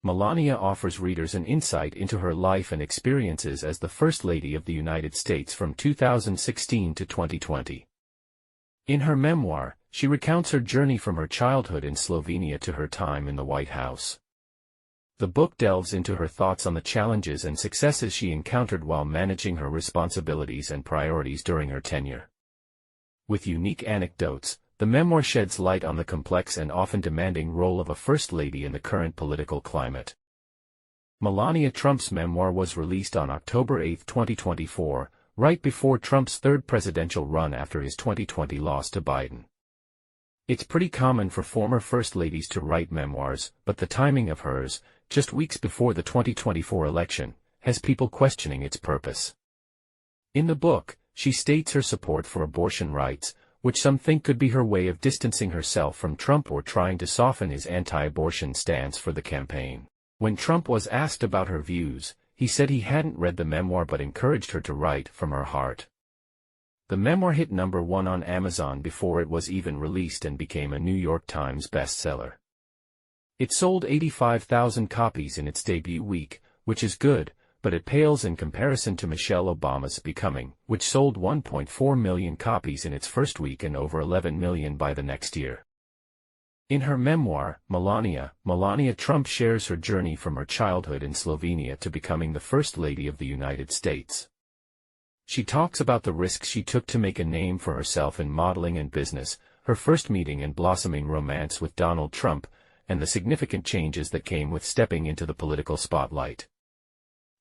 Melania offers readers an insight into her life and experiences as the First Lady of the United States from 2016 to 2020. In her memoir, she recounts her journey from her childhood in Slovenia to her time in the White House. The book delves into her thoughts on the challenges and successes she encountered while managing her responsibilities and priorities during her tenure. With unique anecdotes, the memoir sheds light on the complex and often demanding role of a First Lady in the current political climate. Melania Trump's memoir was released on October 8, 2024, right before Trump's third presidential run after his 2020 loss to Biden. It's pretty common for former First Ladies to write memoirs, but the timing of hers, just weeks before the 2024 election, has people questioning its purpose. In the book, she states her support for abortion rights, which some think could be her way of distancing herself from Trump or trying to soften his anti-abortion stance for the campaign. When Trump was asked about her views, he said he hadn't read the memoir but encouraged her to write from her heart. The memoir hit #1 on Amazon before it was even released and became a New York Times bestseller. It sold 85,000 copies in its debut week, which is good, but it pales in comparison to Michelle Obama's Becoming, which sold 1.4 million copies in its first week and over 11 million by the next year. In her memoir, Melania Trump shares her journey from her childhood in Slovenia to becoming the First Lady of the United States. She talks about the risks she took to make a name for herself in modeling and business, her first meeting and blossoming romance with Donald Trump, and the significant changes that came with stepping into the political spotlight.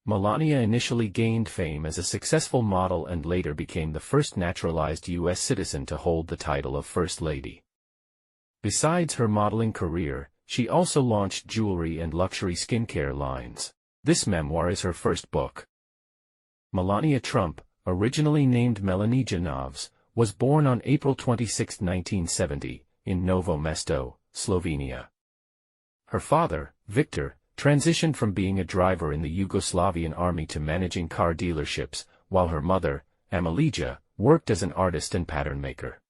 Melania initially gained fame as a successful model and later became the first naturalized U.S. citizen to hold the title of First Lady. Besides her modeling career, she also launched jewelry and luxury skincare lines. This memoir is her first book. Melania Trump, originally named Melania Trump, was born on April 26, 1970, in Novo Mesto, Slovenia. Her father, Victor, transitioned from being a driver in the Yugoslavian army to managing car dealerships, while her mother, Amalija, worked as an artist and pattern maker.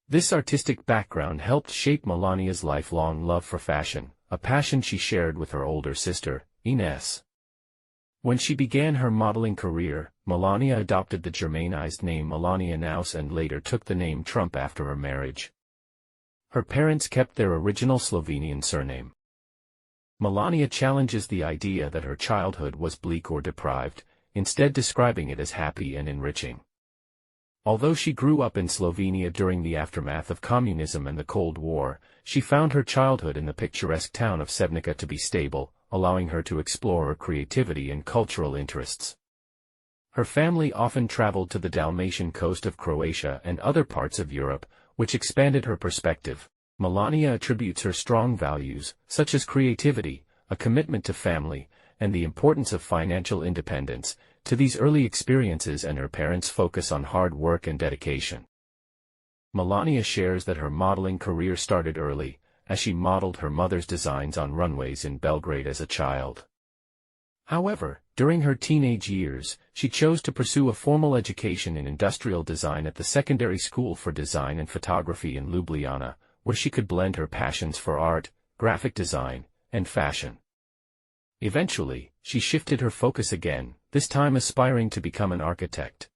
This artistic background helped shape Melania's lifelong love for fashion, a passion she shared with her older sister, Ines. When she began her modeling career, Melania adopted the Germanized name Melania Naus and later took the name Trump after her marriage. Her parents kept their original Slovenian surname. Melania challenges the idea that her childhood was bleak or deprived, instead describing it as happy and enriching. Although she grew up in Slovenia during the aftermath of communism and the Cold War, she found her childhood in the picturesque town of Sevnica to be stable, allowing her to explore her creativity and cultural interests. Her family often traveled to the Dalmatian coast of Croatia and other parts of Europe, which expanded her perspective. Melania attributes her strong values, such as creativity, a commitment to family, and the importance of financial independence, to these early experiences and her parents' focus on hard work and dedication. Melania shares that her modeling career started early, as she modeled her mother's designs on runways in Belgrade as a child. However, during her teenage years, she chose to pursue a formal education in industrial design at the Secondary School for Design and Photography in Ljubljana, where she could blend her passions for art, graphic design, and fashion. Eventually, she shifted her focus again, this time aspiring to become an architect.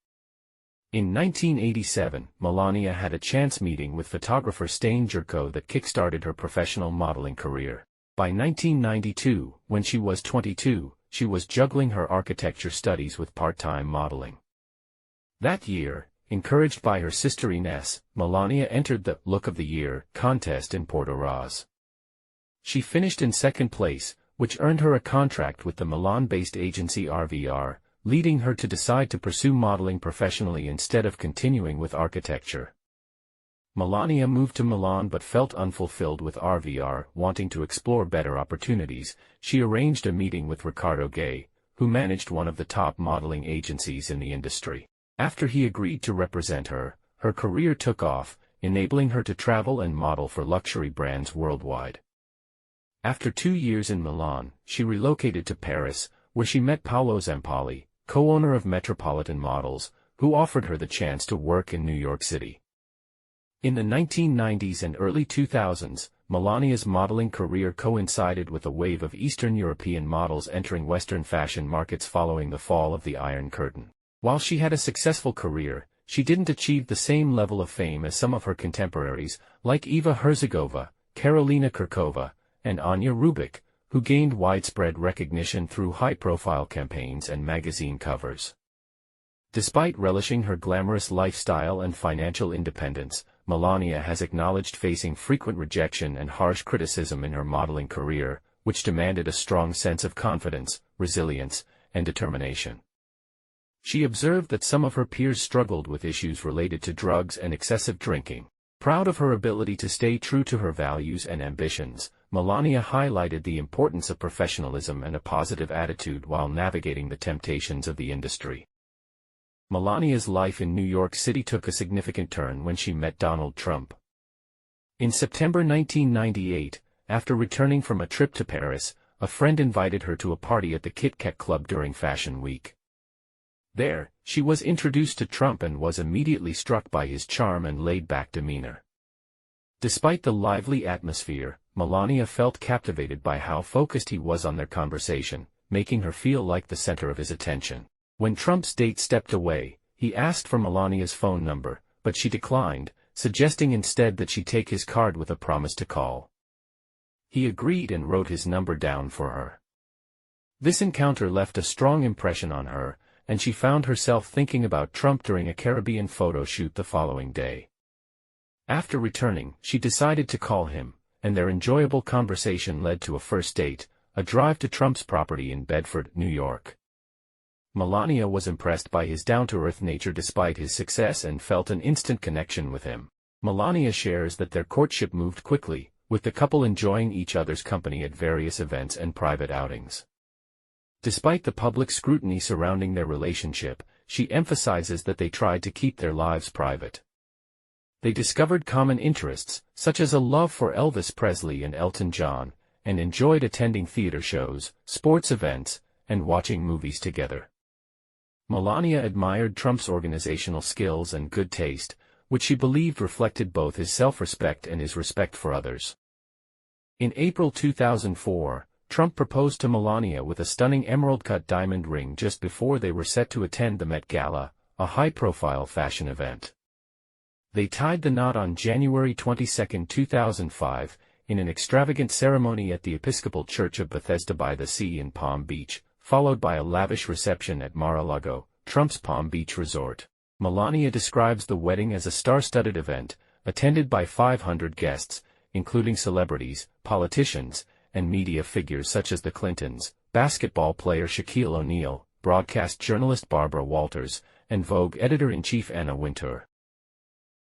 In 1987, Melania had a chance meeting with photographer Stane Jurko that kick-started her professional modeling career. By 1992, when she was 22, she was juggling her architecture studies with part-time modeling. That year, encouraged by her sister Ines, Melania entered the Look of the Year contest in Portoroz. She finished in second place, which earned her a contract with the Milan-based agency RVR, leading her to decide to pursue modeling professionally instead of continuing with architecture. Melania moved to Milan but felt unfulfilled with RVR. Wanting to explore better opportunities, she arranged a meeting with Ricardo Gay, who managed one of the top modeling agencies in the industry. After he agreed to represent her, her career took off, enabling her to travel and model for luxury brands worldwide. After 2 years in Milan, she relocated to Paris, where she met Paolo Zampalli, co-owner of Metropolitan Models, who offered her the chance to work in New York City. In the 1990s and early 2000s, Melania's modeling career coincided with a wave of Eastern European models entering Western fashion markets following the fall of the Iron Curtain. While she had a successful career, she didn't achieve the same level of fame as some of her contemporaries, like Eva Herzigova, Karolina Kurkova, and Anya Rubik, who gained widespread recognition through high-profile campaigns and magazine covers. Despite relishing her glamorous lifestyle and financial independence, Melania has acknowledged facing frequent rejection and harsh criticism in her modeling career, which demanded a strong sense of confidence, resilience, and determination. She observed that some of her peers struggled with issues related to drugs and excessive drinking. Proud of her ability to stay true to her values and ambitions, Melania highlighted the importance of professionalism and a positive attitude while navigating the temptations of the industry. Melania's life in New York City took a significant turn when she met Donald Trump. In September 1998, after returning from a trip to Paris, a friend invited her to a party at the Kit Kat Club during Fashion Week. There, she was introduced to Trump and was immediately struck by his charm and laid-back demeanor. Despite the lively atmosphere, Melania felt captivated by how focused he was on their conversation, making her feel like the center of his attention. When Trump's date stepped away, he asked for Melania's phone number, but she declined, suggesting instead that she take his card with a promise to call. He agreed and wrote his number down for her. This encounter left a strong impression on her, and she found herself thinking about Trump during a Caribbean photo shoot the following day. After returning, she decided to call him, and their enjoyable conversation led to a first date, a drive to Trump's property in Bedford, New York. Melania was impressed by his down-to-earth nature despite his success and felt an instant connection with him. Melania shares that their courtship moved quickly, with the couple enjoying each other's company at various events and private outings. Despite the public scrutiny surrounding their relationship, she emphasizes that they tried to keep their lives private. They discovered common interests, such as a love for Elvis Presley and Elton John, and enjoyed attending theater shows, sports events, and watching movies together. Melania admired Trump's organizational skills and good taste, which she believed reflected both his self-respect and his respect for others. In April 2004, Trump proposed to Melania with a stunning emerald-cut diamond ring just before they were set to attend the Met Gala, a high-profile fashion event. They tied the knot on January 22, 2005, in an extravagant ceremony at the Episcopal Church of Bethesda by the Sea in Palm Beach, followed by a lavish reception at Mar-a-Lago, Trump's Palm Beach resort. Melania describes the wedding as a star-studded event, attended by 500 guests, including celebrities, politicians, and media figures such as the Clintons, basketball player Shaquille O'Neal, broadcast journalist Barbara Walters, and Vogue editor-in-chief Anna Wintour.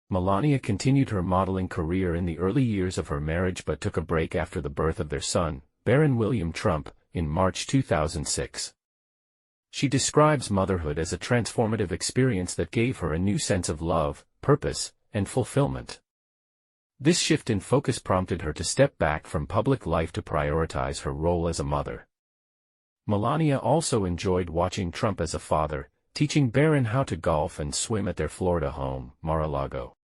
Melania continued her modeling career in the early years of her marriage but took a break after the birth of their son, Baron William Trump, in March 2006. She describes motherhood as a transformative experience that gave her a new sense of love, purpose, and fulfillment. This shift in focus prompted her to step back from public life to prioritize her role as a mother. Melania also enjoyed watching Trump as a father, teaching Baron how to golf and swim at their Florida home, Mar-a-Lago.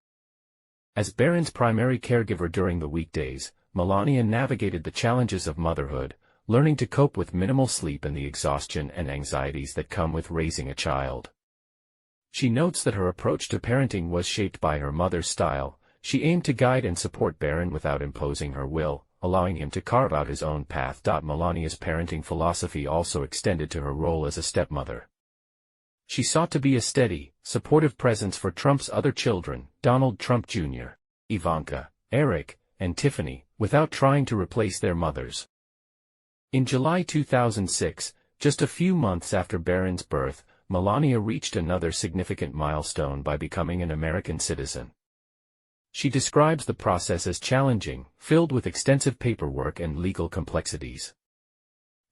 As Baron's primary caregiver during the weekdays, Melania navigated the challenges of motherhood, learning to cope with minimal sleep and the exhaustion and anxieties that come with raising a child. She notes that her approach to parenting was shaped by her mother's style. She aimed to guide and support Baron without imposing her will, allowing him to carve out his own path. Melania's parenting philosophy also extended to her role as a stepmother. She sought to be a steady, supportive presence for Trump's other children, Donald Trump Jr., Ivanka, Eric, and Tiffany, without trying to replace their mothers. In July 2006, just a few months after Baron's birth, Melania reached another significant milestone by becoming an American citizen. She describes the process as challenging, filled with extensive paperwork and legal complexities.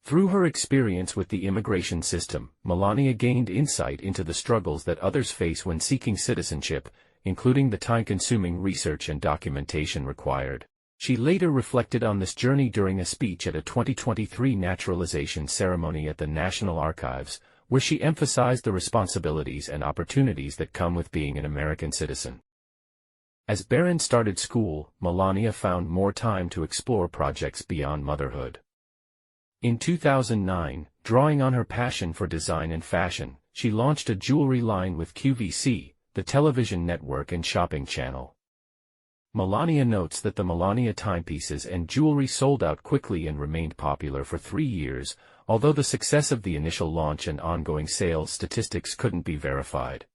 Through her experience with the immigration system, Melania gained insight into the struggles that others face when seeking citizenship, including the time-consuming research and documentation required. She later reflected on this journey during a speech at a 2023 naturalization ceremony at the National Archives, where she emphasized the responsibilities and opportunities that come with being an American citizen. As Barron started school, Melania found more time to explore projects beyond motherhood. In 2009, drawing on her passion for design and fashion, she launched a jewelry line with QVC, the television network and shopping channel. Melania notes that the Melania timepieces and jewelry sold out quickly and remained popular for 3 years, although the success of the initial launch and ongoing sales statistics couldn't be verified.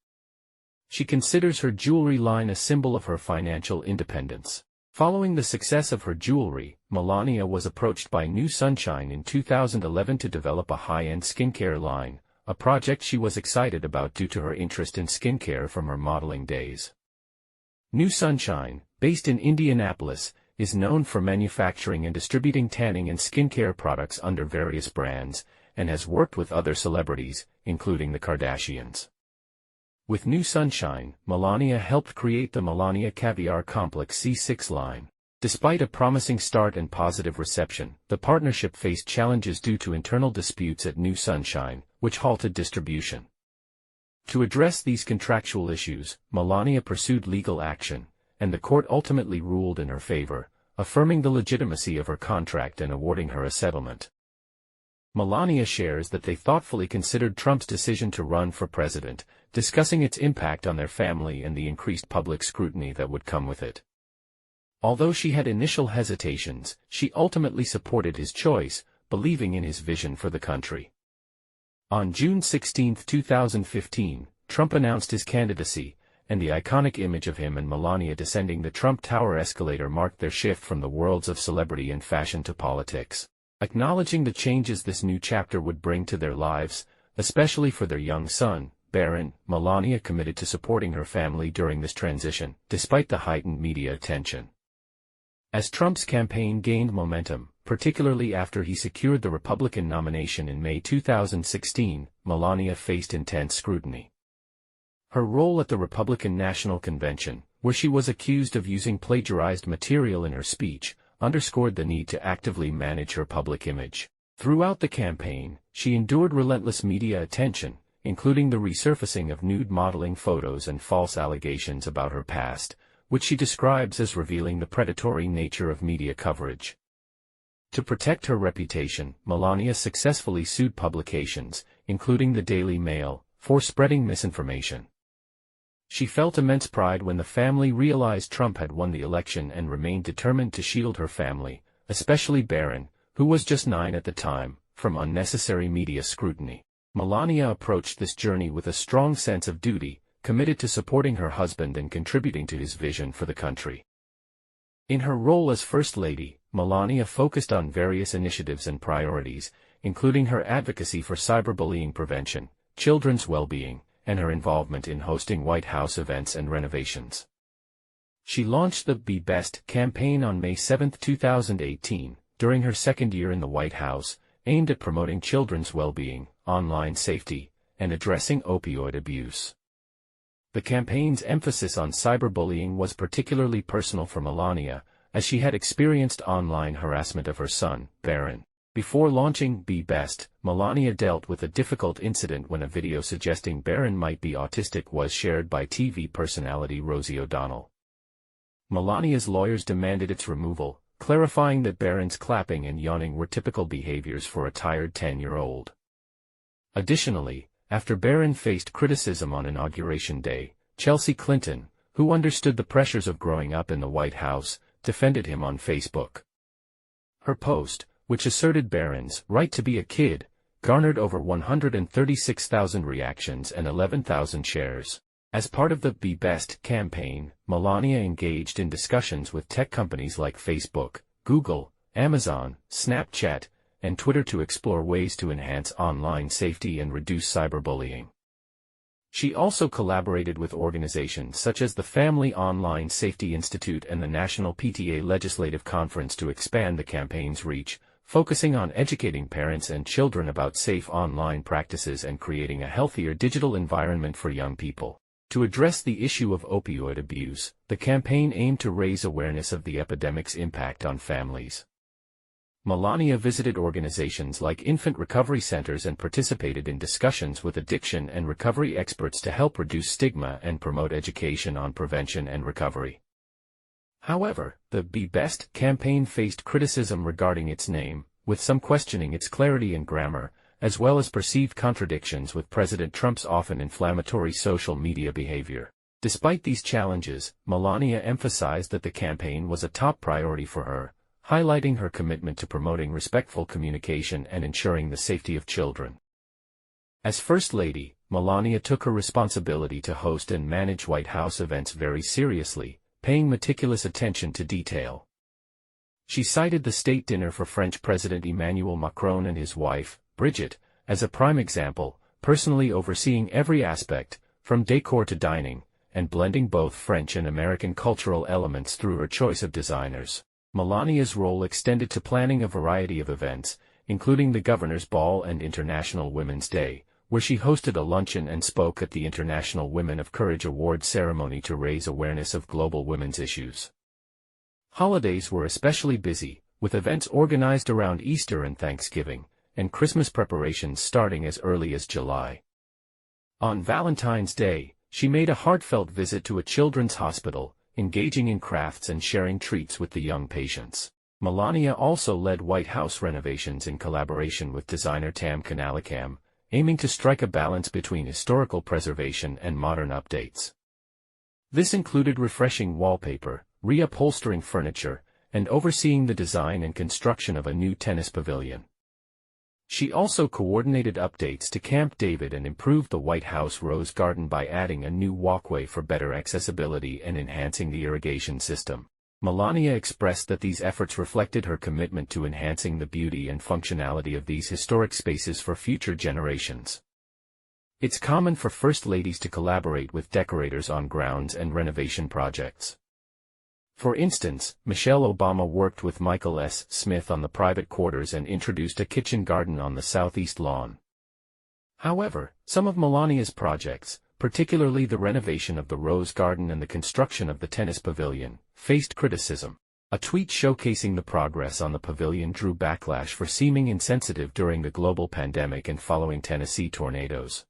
She considers her jewelry line a symbol of her financial independence. Following the success of her jewelry, Melania was approached by New Sunshine in 2011 to develop a high-end skincare line, a project she was excited about due to her interest in skincare from her modeling days. New Sunshine, based in Indianapolis, is known for manufacturing and distributing tanning and skincare products under various brands, and has worked with other celebrities, including the Kardashians. With New Sunshine, Melania helped create the Melania Caviar Complex C6 line. Despite a promising start and positive reception, the partnership faced challenges due to internal disputes at New Sunshine, which halted distribution. To address these contractual issues, Melania pursued legal action, and the court ultimately ruled in her favor, affirming the legitimacy of her contract and awarding her a settlement. Melania shares that they thoughtfully considered Trump's decision to run for president, discussing its impact on their family and the increased public scrutiny that would come with it. Although she had initial hesitations, she ultimately supported his choice, believing in his vision for the country. On June 16, 2015, Trump announced his candidacy, and the iconic image of him and Melania descending the Trump Tower escalator marked their shift from the worlds of celebrity and fashion to politics. Acknowledging the changes this new chapter would bring to their lives, especially for their young son, Barron, Melania committed to supporting her family during this transition, despite the heightened media attention. As Trump's campaign gained momentum, particularly after he secured the Republican nomination in May 2016, Melania faced intense scrutiny. Her role at the Republican National Convention, where she was accused of using plagiarized material in her speech, underscored the need to actively manage her public image. Throughout the campaign, she endured relentless media attention, including the resurfacing of nude modeling photos and false allegations about her past, which she describes as revealing the predatory nature of media coverage. To protect her reputation, Melania successfully sued publications, including the Daily Mail, for spreading misinformation. She felt immense pride when the family realized Trump had won the election and remained determined to shield her family, especially Barron, who was just 9 at the time, from unnecessary media scrutiny. Melania approached this journey with a strong sense of duty, committed to supporting her husband and contributing to his vision for the country. In her role as First Lady, Melania focused on various initiatives and priorities, including her advocacy for cyberbullying prevention, children's well-being, and her involvement in hosting White House events and renovations. She launched the Be Best campaign on May 7, 2018, during her second year in the White House, aimed at promoting children's well-being, online safety, and addressing opioid abuse. The campaign's emphasis on cyberbullying was particularly personal for Melania, as she had experienced online harassment of her son, Barron. Before launching Be Best, Melania dealt with a difficult incident when a video suggesting Barron might be autistic was shared by TV personality Rosie O'Donnell. Melania's lawyers demanded its removal, clarifying that Barron's clapping and yawning were typical behaviors for a tired 10-year-old. Additionally, after Barron faced criticism on Inauguration Day, Chelsea Clinton, who understood the pressures of growing up in the White House, defended him on Facebook. Her post, which asserted Barron's right to be a kid, garnered over 136,000 reactions and 11,000 shares. As part of the Be Best campaign, Melania engaged in discussions with tech companies like Facebook, Google, Amazon, Snapchat, and Twitter to explore ways to enhance online safety and reduce cyberbullying. She also collaborated with organizations such as the Family Online Safety Institute and the National PTA Legislative Conference to expand the campaign's reach, focusing on educating parents and children about safe online practices and creating a healthier digital environment for young people. To address the issue of opioid abuse, the campaign aimed to raise awareness of the epidemic's impact on families. Melania visited organizations like infant recovery centers and participated in discussions with addiction and recovery experts to help reduce stigma and promote education on prevention and recovery. However, the Be Best campaign faced criticism regarding its name, with some questioning its clarity and grammar, as well as perceived contradictions with President Trump's often inflammatory social media behavior. Despite these challenges, Melania emphasized that the campaign was a top priority for her, highlighting her commitment to promoting respectful communication and ensuring the safety of children. As First Lady, Melania took her responsibility to host and manage White House events very seriously, paying meticulous attention to detail. She cited the state dinner for French President Emmanuel Macron and his wife, Brigitte, as a prime example, personally overseeing every aspect, from decor to dining, and blending both French and American cultural elements through her choice of designers. Melania's role extended to planning a variety of events, including the Governor's Ball and International Women's Day, where she hosted a luncheon and spoke at the International Women of Courage Awards ceremony to raise awareness of global women's issues. Holidays were especially busy, with events organized around Easter and Thanksgiving, and Christmas preparations starting as early as July. On Valentine's Day, she made a heartfelt visit to a children's hospital, engaging in crafts and sharing treats with the young patients. Melania also led White House renovations in collaboration with designer Tam Kanalakam, aiming to strike a balance between historical preservation and modern updates. This included refreshing wallpaper, reupholstering furniture, and overseeing the design and construction of a new tennis pavilion. She also coordinated updates to Camp David and improved the White House Rose Garden by adding a new walkway for better accessibility and enhancing the irrigation system. Melania expressed that these efforts reflected her commitment to enhancing the beauty and functionality of these historic spaces for future generations. It's common for First Ladies to collaborate with decorators on grounds and renovation projects. For instance, Michelle Obama worked with Michael S. Smith on the private quarters and introduced a kitchen garden on the southeast lawn. However, some of Melania's projects, particularly the renovation of the Rose Garden and the construction of the tennis pavilion, faced criticism. A tweet showcasing the progress on the pavilion drew backlash for seeming insensitive during the global pandemic and following Tennessee tornadoes.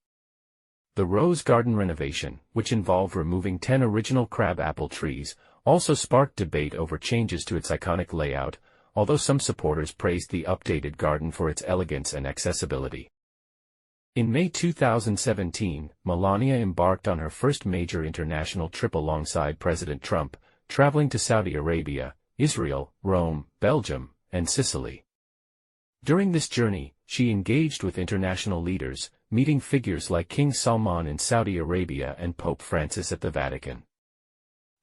The Rose Garden renovation, which involved removing 10 original crab-apple trees, also sparked debate over changes to its iconic layout, although some supporters praised the updated garden for its elegance and accessibility. In May 2017, Melania embarked on her first major international trip alongside President Trump, traveling to Saudi Arabia, Israel, Rome, Belgium, and Sicily. During this journey, she engaged with international leaders, meeting figures like King Salman in Saudi Arabia and Pope Francis at the Vatican.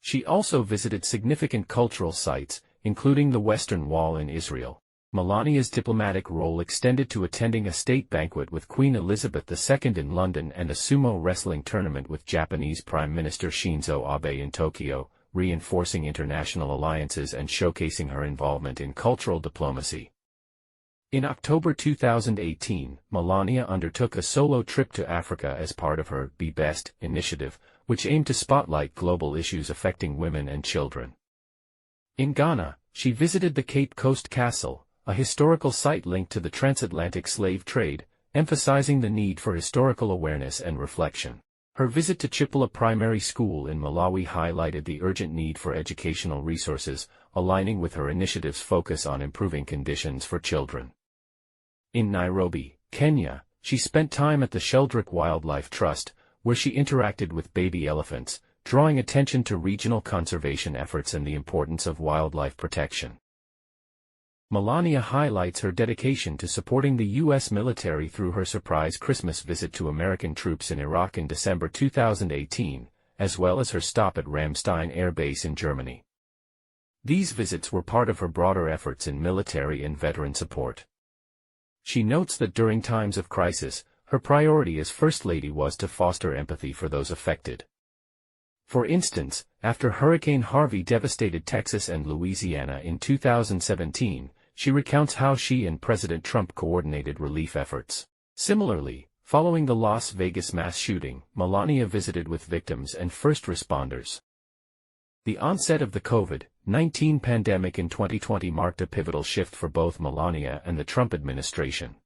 She also visited significant cultural sites, including the Western Wall in Israel. Melania's diplomatic role extended to attending a state banquet with Queen Elizabeth II in London and a sumo wrestling tournament with Japanese Prime Minister Shinzo Abe in Tokyo, reinforcing international alliances and showcasing her involvement in cultural diplomacy. In October 2018, Melania undertook a solo trip to Africa as part of her Be Best initiative, which aimed to spotlight global issues affecting women and children. In Ghana, she visited the Cape Coast Castle, a historical site linked to the transatlantic slave trade, emphasizing the need for historical awareness and reflection. Her visit to Chipula Primary School in Malawi highlighted the urgent need for educational resources, aligning with her initiative's focus on improving conditions for children. In Nairobi, Kenya, she spent time at the Sheldrick Wildlife Trust, where she interacted with baby elephants, drawing attention to regional conservation efforts and the importance of wildlife protection. Melania highlights her dedication to supporting the U.S. military through her surprise Christmas visit to American troops in Iraq in December 2018, as well as her stop at Ramstein Air Base in Germany. These visits were part of her broader efforts in military and veteran support. She notes that during times of crisis, her priority as First Lady was to foster empathy for those affected. For instance, after Hurricane Harvey devastated Texas and Louisiana in 2017, she recounts how she and President Trump coordinated relief efforts. Similarly, following the Las Vegas mass shooting, Melania visited with victims and first responders. The onset of the COVID-19 pandemic in 2020 marked a pivotal shift for both Melania and the Trump administration.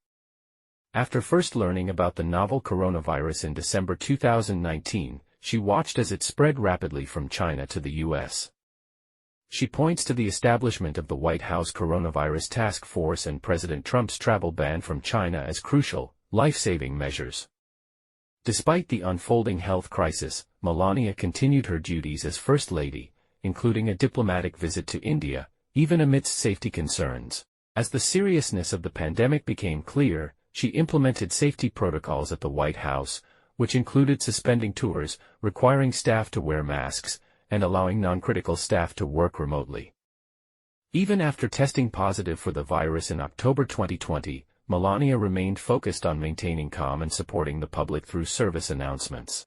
After first learning about the novel coronavirus in December 2019, she watched as it spread rapidly from China to the U.S. She points to the establishment of the White House Coronavirus Task Force and President Trump's travel ban from China as crucial, life-saving measures. Despite the unfolding health crisis, Melania continued her duties as First Lady, including a diplomatic visit to India, even amidst safety concerns. As the seriousness of the pandemic became clear, she implemented safety protocols at the White House, which included suspending tours, requiring staff to wear masks, and allowing non-critical staff to work remotely. Even after testing positive for the virus in October 2020, Melania remained focused on maintaining calm and supporting the public through service announcements.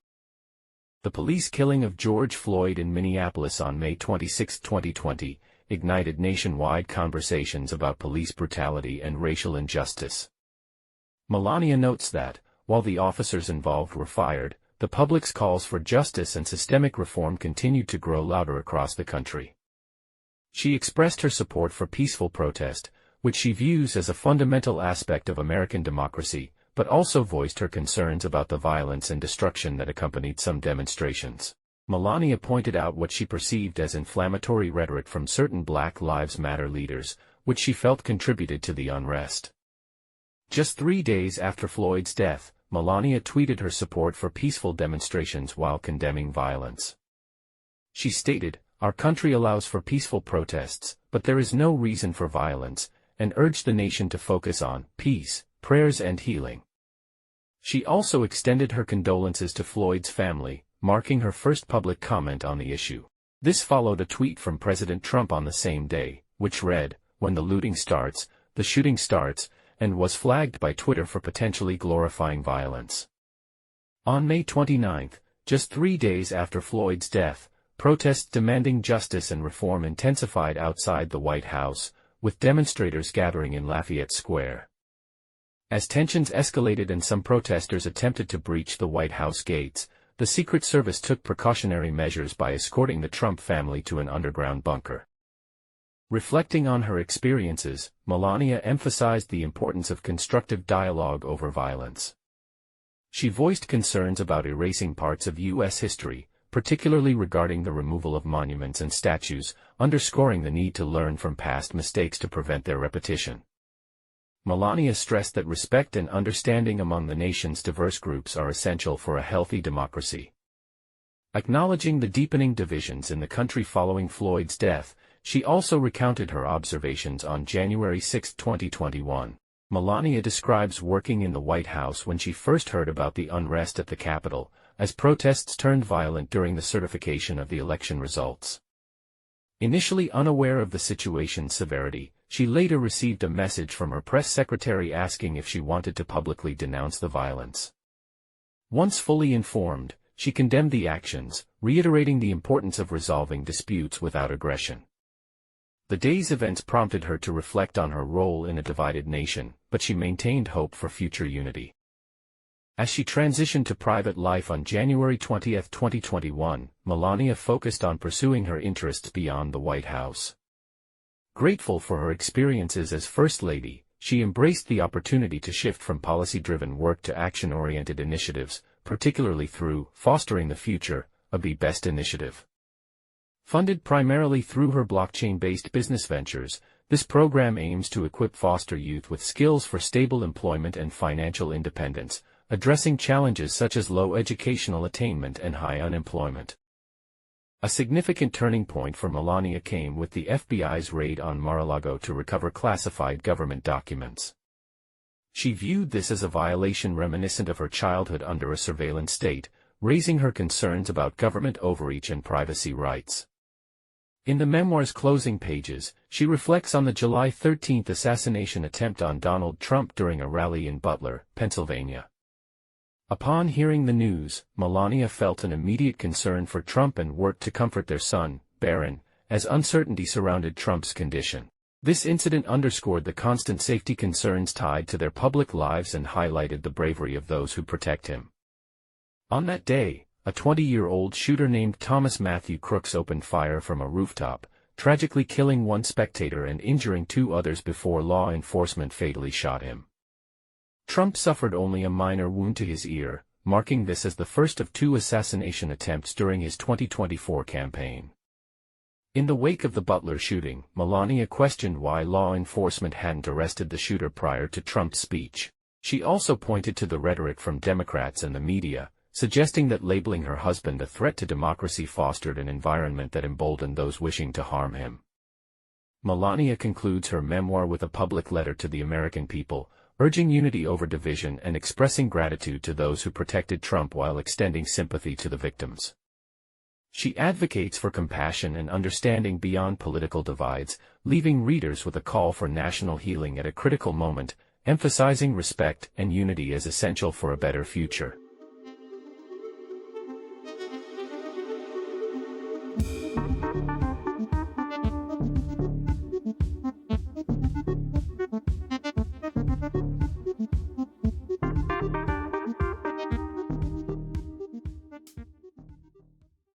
The police killing of George Floyd in Minneapolis on May 26, 2020, ignited nationwide conversations about police brutality and racial injustice. Melania notes that, while the officers involved were fired, the public's calls for justice and systemic reform continued to grow louder across the country. She expressed her support for peaceful protest, which she views as a fundamental aspect of American democracy, but also voiced her concerns about the violence and destruction that accompanied some demonstrations. Melania pointed out what she perceived as inflammatory rhetoric from certain Black Lives Matter leaders, which she felt contributed to the unrest. Just 3 days after Floyd's death, Melania tweeted her support for peaceful demonstrations while condemning violence. She stated, "Our country allows for peaceful protests, but there is no reason for violence," and urged the nation to focus on peace, prayers and healing. She also extended her condolences to Floyd's family, marking her first public comment on the issue. This followed a tweet from President Trump on the same day, which read, "When the looting starts, the shooting starts," and was flagged by Twitter for potentially glorifying violence. On May 29, just 3 days after Floyd's death, protests demanding justice and reform intensified outside the White House, with demonstrators gathering in Lafayette Square. As tensions escalated and some protesters attempted to breach the White House gates, the Secret Service took precautionary measures by escorting the Trump family to an underground bunker. Reflecting on her experiences, Melania emphasized the importance of constructive dialogue over violence. She voiced concerns about erasing parts of U.S. history, particularly regarding the removal of monuments and statues, underscoring the need to learn from past mistakes to prevent their repetition. Melania stressed that respect and understanding among the nation's diverse groups are essential for a healthy democracy. Acknowledging the deepening divisions in the country following Floyd's death, she also recounted her observations on January 6, 2021. Melania describes working in the White House when she first heard about the unrest at the Capitol, as protests turned violent during the certification of the election results. Initially unaware of the situation's severity, she later received a message from her press secretary asking if she wanted to publicly denounce the violence. Once fully informed, she condemned the actions, reiterating the importance of resolving disputes without aggression. The day's events prompted her to reflect on her role in a divided nation, but she maintained hope for future unity. As she transitioned to private life on January 20, 2021, Melania focused on pursuing her interests beyond the White House. Grateful for her experiences as First Lady, she embraced the opportunity to shift from policy-driven work to action-oriented initiatives, particularly through Fostering the Future, a Be Best initiative. Funded primarily through her blockchain-based business ventures, this program aims to equip foster youth with skills for stable employment and financial independence, addressing challenges such as low educational attainment and high unemployment. A significant turning point for Melania came with the FBI's raid on Mar-a-Lago to recover classified government documents. She viewed this as a violation reminiscent of her childhood under a surveillance state, raising her concerns about government overreach and privacy rights. In the memoir's closing pages, she reflects on the July 13 assassination attempt on Donald Trump during a rally in Butler, Pennsylvania. Upon hearing the news, Melania felt an immediate concern for Trump and worked to comfort their son, Barron, as uncertainty surrounded Trump's condition. This incident underscored the constant safety concerns tied to their public lives and highlighted the bravery of those who protect him. On that day, a 20-year-old shooter named Thomas Matthew Crooks opened fire from a rooftop, tragically killing one spectator and injuring 2 others before law enforcement fatally shot him. Trump suffered only a minor wound to his ear, marking this as the first of 2 assassination attempts during his 2024 campaign. In the wake of the Butler shooting, Melania questioned why law enforcement hadn't arrested the shooter prior to Trump's speech. She also pointed to the rhetoric from Democrats and the media, suggesting that labeling her husband a threat to democracy fostered an environment that emboldened those wishing to harm him. Melania concludes her memoir with a public letter to the American people, urging unity over division and expressing gratitude to those who protected Trump while extending sympathy to the victims. She advocates for compassion and understanding beyond political divides, leaving readers with a call for national healing at a critical moment, emphasizing respect and unity as essential for a better future.